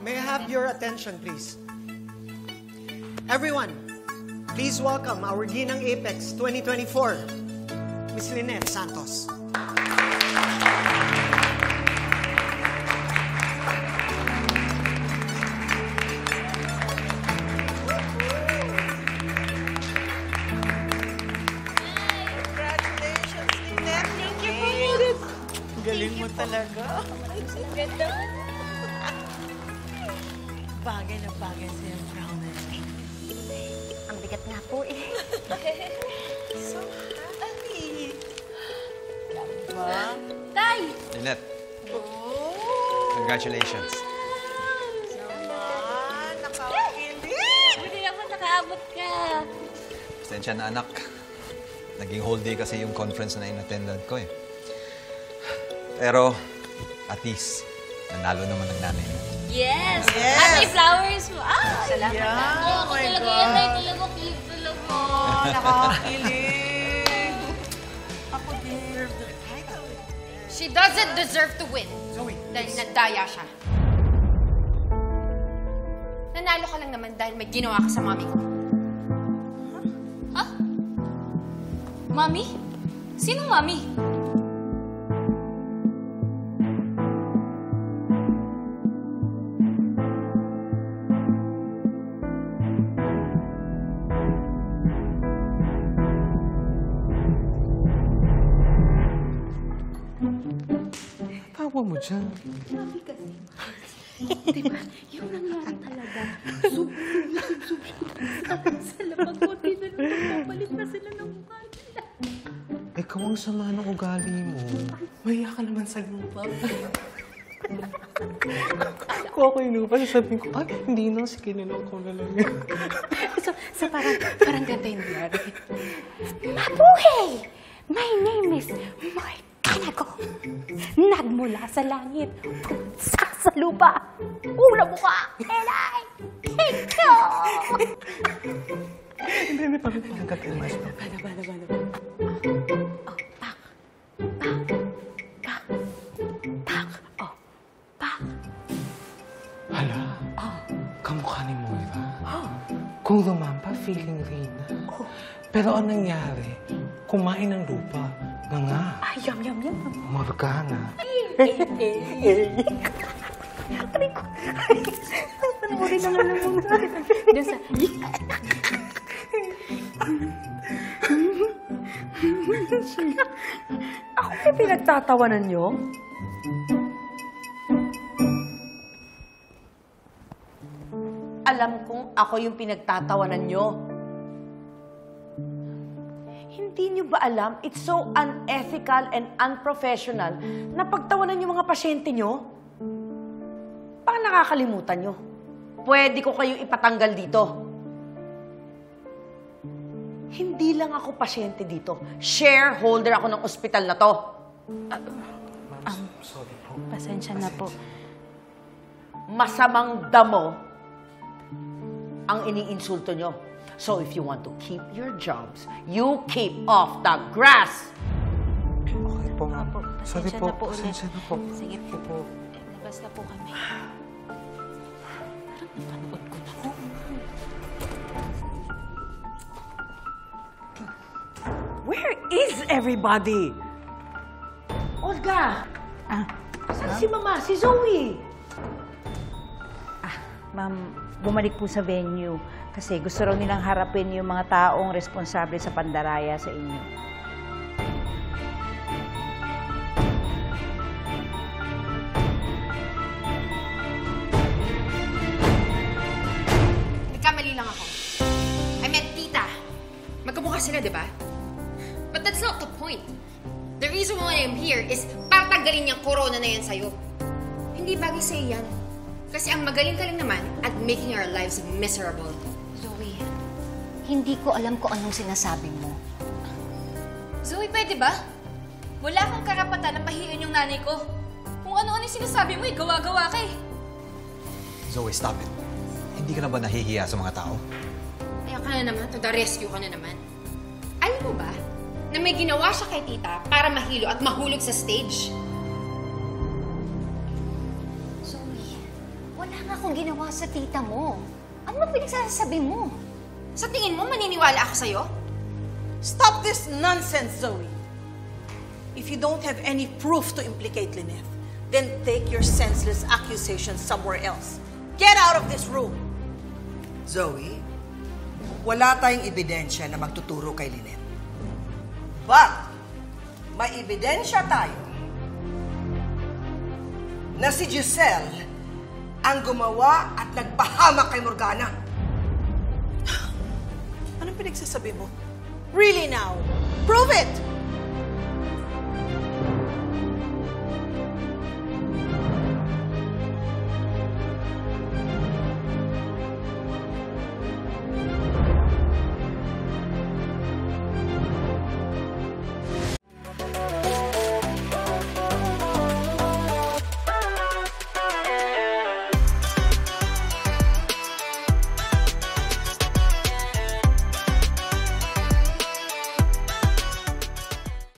May I have your attention, please? Everyone, please welcome our Ginang Apex 2024, Miss Lynette Santos. Congratulations, Lynette. Thank you. Galing mo talaga. Ganda. Bagay na bagay sa'yo, brown eyes. Ang bigat nga po eh. So happy. Ba? Tay! Lynette, Oh! congratulations. Naman, nakakilig. Buti naman nakaabot ka. Pasensya na anak. Naging whole day kasi yung conference na in-attendan ko eh. Pero, at least, nanalo naman ng nanay mo. Yes! Yes! At may flowers mo. Ah! Salamat. Yeah, Ako oh my talaga God. yan, Tay. Talaga, kilig talaga. Oh, nakakilig. Ako deserve the title. She doesn't deserve to win. Zoe, Dahil nadaya siya. Nanalo ka lang naman dahil may ginawa ka sa mami ko. Ha? Mami? Sinong mami? Tawa mo dyan. Mami kasi. Diba? Yung nangyari talaga. Zoom sa labag ko. Di na lang papalit na sila ng mukha nila. Ikaw ang sama ng ugali mo. Mahiya ka naman sa lupa. Kung ako inupa, sasabihin ko, ay, hindi na, sige na lang, ako na lang yan. So parang ganda yung nangyari. Mabuhay! My name is Mark Kanago. Nagmula sa langit, sa lupa, una mukha, elay, ikaw! Hindi, parang gagawin mo. Bana. Oh, pak. Oh, pak. Hala, kamukha ni Moira. Kung lumampa, feeling Reyna. Pero ang nangyari, kumain ng lupa. Nga. Ay, yum. Morgana. Aray ko. Panoorin naman ng mundo. Doon sa... Ako yung pinagtatawanan nyo? Alam kong ako yung pinagtatawanan nyo. Hindi nyo ba alam, it's so unethical and unprofessional na pagtawanan yung mga pasyente nyo? Baka nakakalimutan nyo. Pwede ko kayong ipatanggal dito. Hindi lang ako pasyente dito. Shareholder ako ng ospital na to. Sorry po. Pasensya na po. Masamang damo ang iniinsulto nyo. So if you want to keep your jobs, you keep off the grass! Okay po, ma'am. Opo, Sorry pasensya po, na po ulit. pasensya na po. Sige Sige po. Labas na po kami. Parang napanood ko na. Where is everybody? Olga! Saan si Mama? Si Zoe? Ma'am, bumalik po sa venue kasi gusto raw nilang harapin yung mga taong responsable sa pandaraya sa inyo. Nagkamali lang ako. I meant tita. Magkamukha sila, di ba? But that's not the point. The reason why I'm here is para tanggalin yung corona na yan sa'yo. Hindi bagay sa'yo yan. Kasi ang magaling ka lang naman at making our lives miserable. Zoe, hindi ko alam kung anong sinasabi mo. Zoe, pwede ba? Wala kang karapatan na pahiin yung nanay ko. Kung ano-ano yung sinasabi mo, gawa-gawa ka eh. Zoe, stop it. Hindi ka na ba nahihiya sa mga tao? Ayan ka na naman, taga-rescue ka na naman. Alam mo ba na may ginawa siya kay tita para mahilo at mahulog sa stage? Zoe, wala nga akong ginawa sa tita mo. Ano ba pinagsasabi mo? Sa tingin mo, maniniwala ako sa'yo? Stop this nonsense, Zoe. If you don't have any proof to implicate Lynette, then take your senseless accusations somewhere else. Get out of this room! Zoe, wala tayong ebidensya na magtuturo kay Lynette. But, may ebidensya tayo na si Giselle ang gumawa at nagpahamak kay Morgana. Anong pinagsasabi mo? Really now? Prove it!